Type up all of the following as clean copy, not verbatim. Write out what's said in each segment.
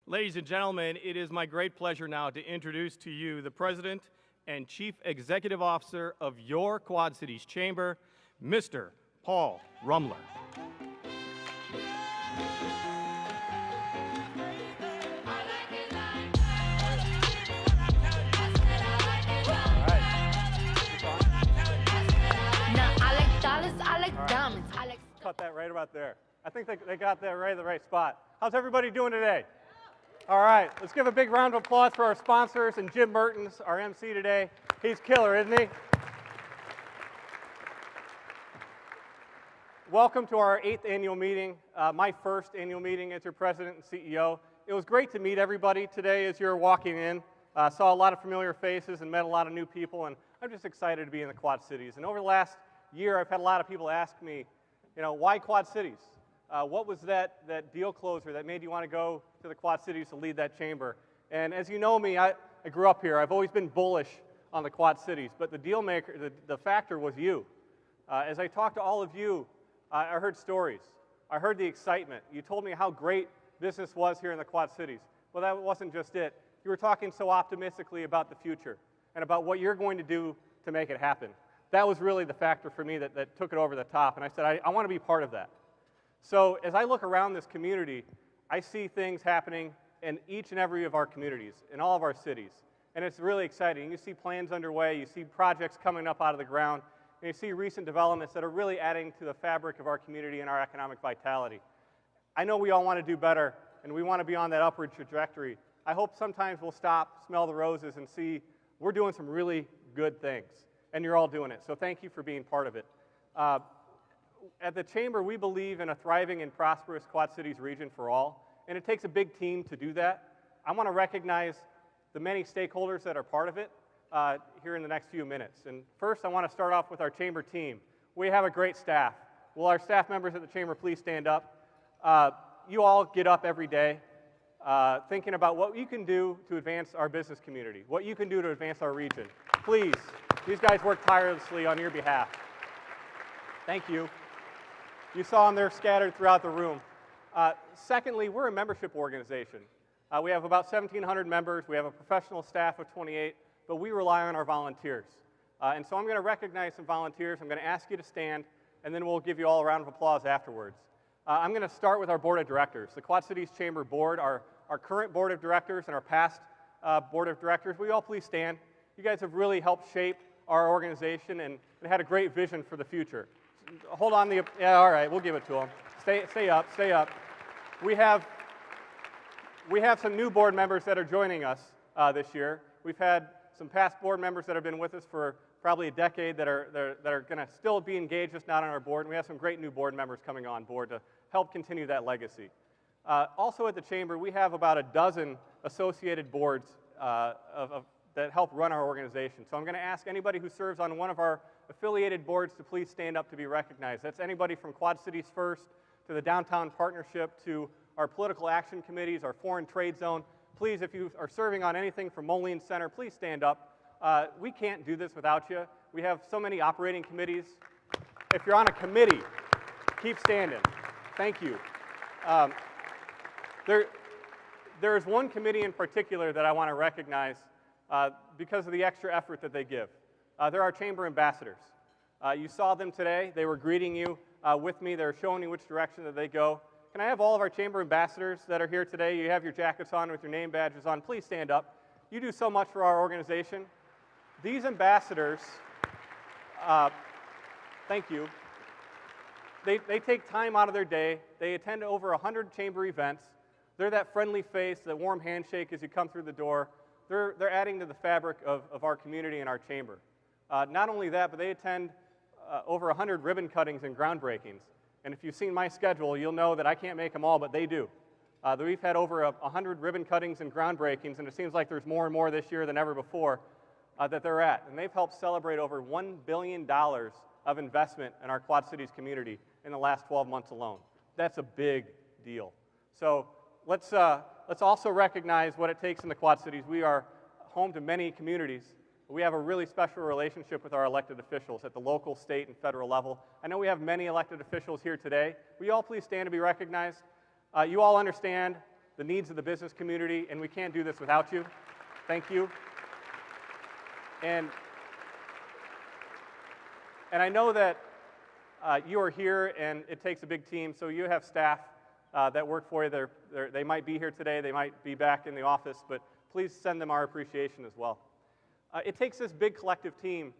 Ladies and gentlemen, it is my great pleasure now to introduce to you the President and Chief Executive Officer of your Quad Cities Chamber, Mr. Paul Rumler. Cut that right about there. I think they got that right at the right spot. How's everybody doing today? All right, let's give a big round of applause for our sponsors and Jim Mertens, our MC today. He's killer, isn't he? Welcome to our 8th annual meeting, my first annual meeting as your president and CEO. It was great to meet everybody today as you're walking in. Saw a lot of familiar faces and met a lot of new people, and I'm just excited to be in the Quad Cities. And over the last year, I've had a lot of people ask me, why Quad Cities? What was that deal closer that made you want to go to the Quad Cities to lead that chamber? And as you know me, I grew up here. I've always been bullish on the Quad Cities, but the deal maker, the factor was you. As I talked to all of you, I heard stories. I heard the excitement. You told me how great business was here in the Quad Cities. Well, that wasn't just it. You were talking so optimistically about the future and about what you're going to do to make it happen. That was really the factor for me that took it over the top, and I said, I want to be part of that. So as I look around this community, I see things happening in each and every of our communities, in all of our cities, and it's really exciting. You see plans underway, you see projects coming up out of the ground, and you see recent developments that are really adding to the fabric of our community and our economic vitality. I know we all want to do better, and we want to be on that upward trajectory. I hope sometimes we'll stop, smell the roses, and see we're doing some really good things. And you're all doing it, so thank you for being part of it. At the Chamber, we believe in a thriving and prosperous Quad Cities region for all, and it takes a big team to do that. I want to recognize the many stakeholders that are part of it here in the next few minutes. And first, I want to start off with our Chamber team. We have a great staff. Will our staff members at the Chamber please stand up? You all get up every day thinking about what you can do to advance our business community, what you can do to advance our region. Please. These guys work tirelessly on your behalf. Thank you. You saw them, they're scattered throughout the room. Secondly, we're a membership organization. We have about 1,700 members. We have a professional staff of 28, but we rely on our volunteers. And so I'm going to recognize some volunteers. I'm going to ask you to stand, and then we'll give you all a round of applause afterwards. I'm going to start with our board of directors. The Quad Cities Chamber Board, our current board of directors and our past board of directors. Will you all please stand? You guys have really helped shape our organization and had a great vision for the future. Hold on, yeah, all right, we'll give it to them. Stay up, stay up. We have some new board members that are joining us this year. We've had some past board members that have been with us for probably a decade that are going to still be engaged, just not on our board, and we have some great new board members coming on board to help continue that legacy. Also at the Chamber, we have about a dozen associated boards that help run our organization. So I'm going to ask anybody who serves on one of our affiliated boards to please stand up to be recognized. That's anybody from Quad Cities First to the Downtown Partnership to our political action committees, our foreign trade zone. Please, if you are serving on anything from Moline Center, please stand up. We can't do this without you. We have so many operating committees. If you're on a committee, keep standing. Thank you. There is one committee in particular that I want to recognize because of the extra effort that they give. They're our Chamber ambassadors. You saw them today. They were greeting you with me. They're showing you which direction that they go. Can I have all of our Chamber ambassadors that are here today? You have your jackets on with your name badges on. Please stand up. You do so much for our organization. These ambassadors, thank you. They take time out of their day. They attend over 100 Chamber events. They're that friendly face, that warm handshake as you come through the door. They're adding to the fabric of our community and our chamber. Not only that, but they attend over 100 ribbon cuttings and groundbreakings. And if you've seen my schedule, you'll know that I can't make them all, but they do. We've had over 100 ribbon cuttings and groundbreakings, and it seems like there's more and more this year than ever before that they're at. And they've helped celebrate over $1 billion of investment in our Quad Cities community in the last 12 months alone. That's a big deal. So let's also recognize what it takes in the Quad Cities. We are home to many communities. We have a really special relationship with our elected officials at the local, state, and federal level. I know we have many elected officials here today. Will you all please stand to be recognized? You all understand the needs of the business community, and we can't do this without you. Thank you. And I know that you are here, and it takes a big team, so you have staff that work for you. They might be here today, they might be back in the office, but please send them our appreciation as well. It takes this big collective team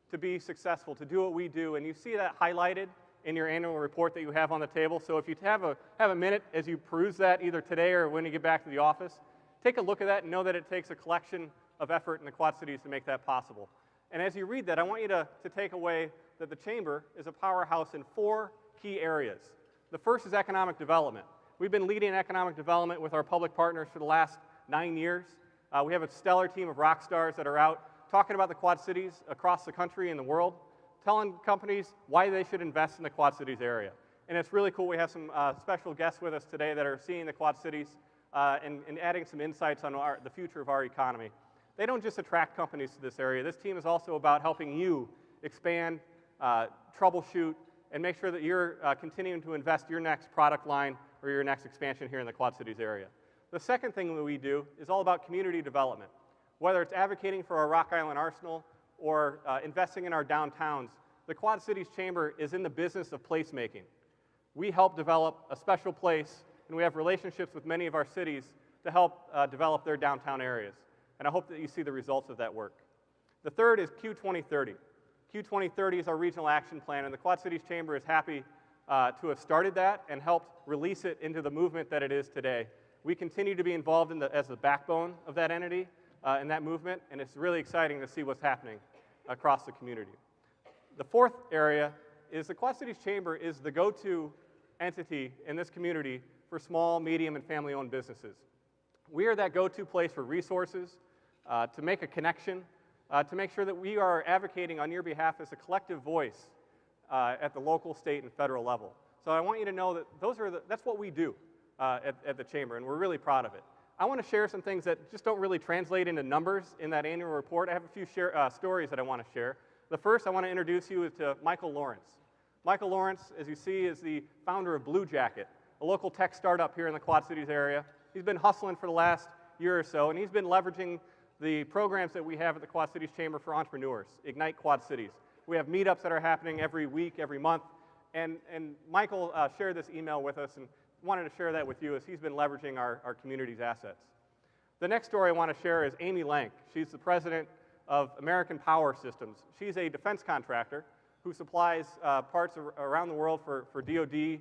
to be successful, to do what we do, and you see that highlighted in your annual report that you have on the table. So if you have a minute as you peruse that, either today or when you get back to the office, take a look at that and know that it takes a collection of effort in the Quad Cities to make that possible. And as you read that, I want you to take away that the Chamber is a powerhouse in 4 key areas. The first is economic development. We've been leading economic development with our public partners for the last 9 years. We have a stellar team of rock stars that are out talking about the Quad Cities across the country and the world, telling companies why they should invest in the Quad Cities area. And it's really cool. We have some special guests with us today that are seeing the Quad Cities and adding some insights on the future of our economy. They don't just attract companies to this area. This team is also about helping you expand, troubleshoot, and make sure that you're continuing to invest your next product line or your next expansion here in the Quad Cities area. The second thing that we do is all about community development. Whether it's advocating for our Rock Island Arsenal or investing in our downtowns, the Quad Cities Chamber is in the business of placemaking. We help develop a special place, and we have relationships with many of our cities to help develop their downtown areas. And I hope that you see the results of that work. The third is Q2030. Q2030 is our regional action plan, and the Quad Cities Chamber is happy to have started that and helped release it into the movement that it is today. We continue to be involved as the backbone of that entity and that movement, and it's really exciting to see what's happening across the community. The fourth area is the Quad Cities Chamber is the go-to entity in this community for small, medium, and family-owned businesses. We are that go-to place for resources, to make a connection, to make sure that we are advocating on your behalf as a collective voice at the local, state, and federal level. So I want you to know that that's what we do at the Chamber, and we're really proud of it. I want to share some things that just don't really translate into numbers in that annual report. I have a few stories that I want to share. The first I want to introduce you to Michael Lawrence. Michael Lawrence, as you see, is the founder of Blue Jacket, a local tech startup here in the Quad Cities area. He's been hustling for the last year or so, and he's been leveraging the programs that we have at the Quad Cities Chamber for entrepreneurs, Ignite Quad Cities. We have meetups that are happening every week, every month, and Michael shared this email with us and wanted to share that with you as he's been leveraging our community's assets. The next story I want to share is Amy Lank. She's the president of American Power Systems. She's a defense contractor who supplies parts around the world for DoD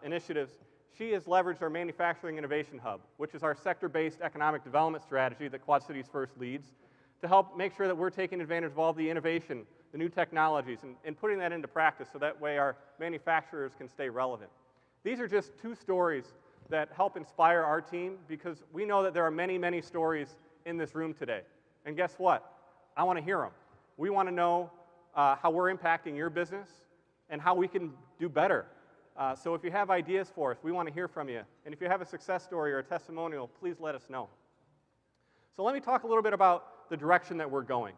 initiatives. She has leveraged our Manufacturing Innovation Hub, which is our sector-based economic development strategy that Quad Cities First leads, to help make sure that we're taking advantage of all the innovation, the new technologies, and putting that into practice so that way our manufacturers can stay relevant. These are just 2 stories that help inspire our team because we know that there are many, many stories in this room today. And guess what? I want to hear them. We want to know how we're impacting your business and how we can do better. So if you have ideas for us, we want to hear from you. And if you have a success story or a testimonial, please let us know. So let me talk a little bit about the direction that we're going.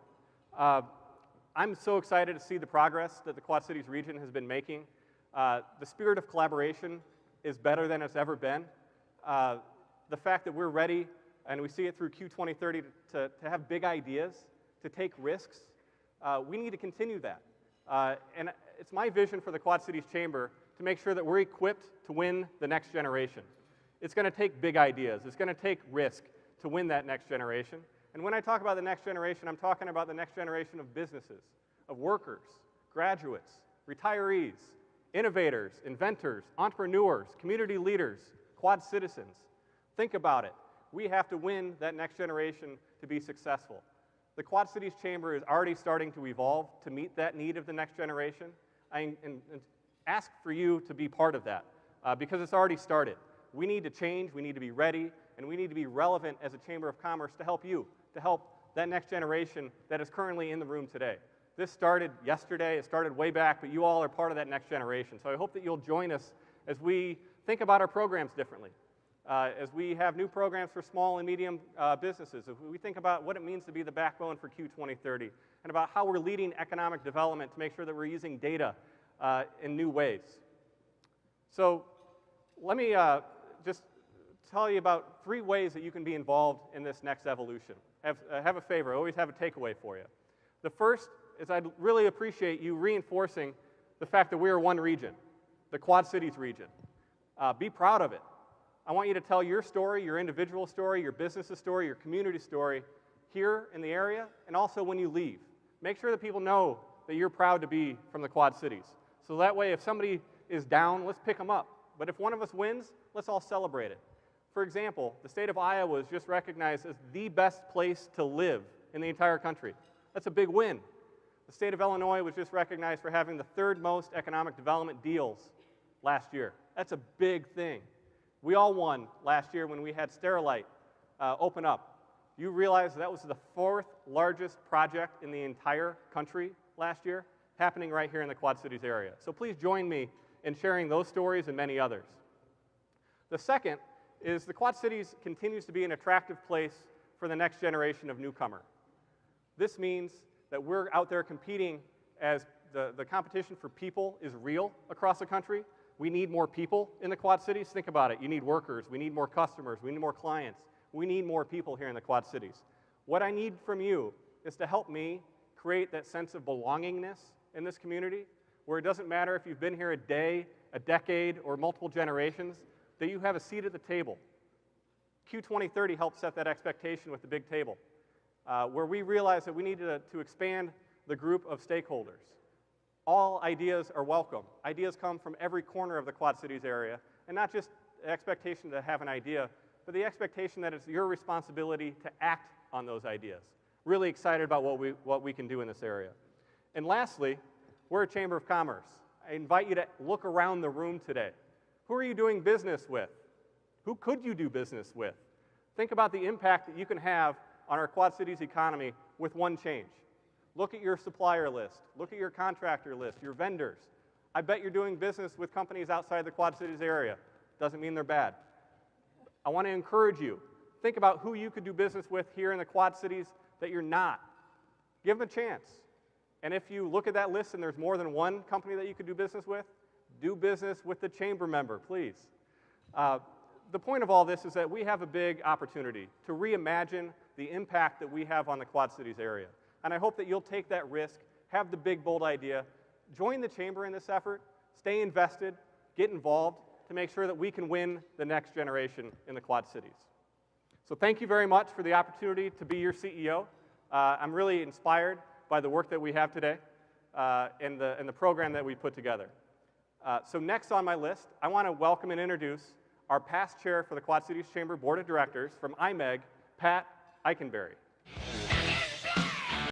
I'm so excited to see the progress that the Quad Cities region has been making. The spirit of collaboration is better than it's ever been. The fact that we're ready, and we see it through Q2030, to have big ideas, to take risks, we need to continue that. And it's my vision for the Quad Cities Chamber to make sure that we're equipped to win the next generation. It's going to take big ideas. It's going to take risk to win that next generation. And when I talk about the next generation, I'm talking about the next generation of businesses, of workers, graduates, retirees, innovators, inventors, entrepreneurs, community leaders, Quad citizens. Think about it. We have to win that next generation to be successful. The Quad Cities Chamber is already starting to evolve to meet that need of the next generation. And ask for you to be part of that because it's already started. We need to change, we need to be ready, and we need to be relevant as a Chamber of Commerce to help you, to help that next generation that is currently in the room today. This started yesterday, it started way back, but you all are part of that next generation. So I hope that you'll join us as we think about our programs differently, as we have new programs for small and medium businesses, as we think about what it means to be the backbone for Q2030, and about how we're leading economic development to make sure that we're using data in new ways. So let me just tell you about 3 ways that you can be involved in this next evolution. Have a favor, I always have a takeaway for you. The first is I'd really appreciate you reinforcing the fact that we are one region, the Quad Cities region. Be proud of it. I want you to tell your story, your individual story, your business's story, your community story here in the area, and also when you leave. Make sure that people know that you're proud to be from the Quad Cities. So that way, if somebody is down, let's pick them up. But if one of us wins, let's all celebrate it. For example, the state of Iowa is just recognized as the best place to live in the entire country. That's a big win. The state of Illinois was just recognized for having the 3rd most economic development deals last year. That's a big thing. We all won last year when we had Sterilite open up. You realize that was the 4th largest project in the entire country last year, happening right here in the Quad Cities area. So please join me in sharing those stories and many others. The second is the Quad Cities continues to be an attractive place for the next generation of newcomer. This means that we're out there competing as the competition for people is real across the country. We need more people in the Quad Cities. Think about it. You need workers. We need more customers. We need more clients. We need more people here in the Quad Cities. What I need from you is to help me create that sense of belongingness in this community, where it doesn't matter if you've been here a day, a decade, or multiple generations, that you have a seat at the table. Q 2030 helped set that expectation with the big table, where we realized that we needed to expand the group of stakeholders. All ideas are welcome. Ideas come from every corner of the Quad Cities area, and not just the expectation to have an idea, but the expectation that it's your responsibility to act on those ideas. Really excited about what we can do in this area. And lastly, we're a Chamber of Commerce. I invite you to look around the room today. Who are you doing business with? Who could you do business with? Think about the impact that you can have on our Quad Cities economy with one change. Look at your supplier list. Look at your contractor list, your vendors. I bet you're doing business with companies outside the Quad Cities area. Doesn't mean they're bad. I want to encourage you. Think about who you could do business with here in the Quad Cities that you're not. Give them a chance. And if you look at that list and there's more than one company that you could do business with, do business with the chamber member, please. The point of all this is that we have a big opportunity to reimagine the impact that we have on the Quad Cities area. And I hope that you'll take that risk, have the big, bold idea, join the chamber in this effort, stay invested, get involved to make sure that we can win the next generation in the Quad Cities. So thank you very much for the opportunity to be your CEO. I'm really inspired by the work that we have today and the program that we put together. So next on my list, I want to welcome and introduce our past chair for the Quad Cities Chamber Board of Directors from IMEG, Pat Eichenberry.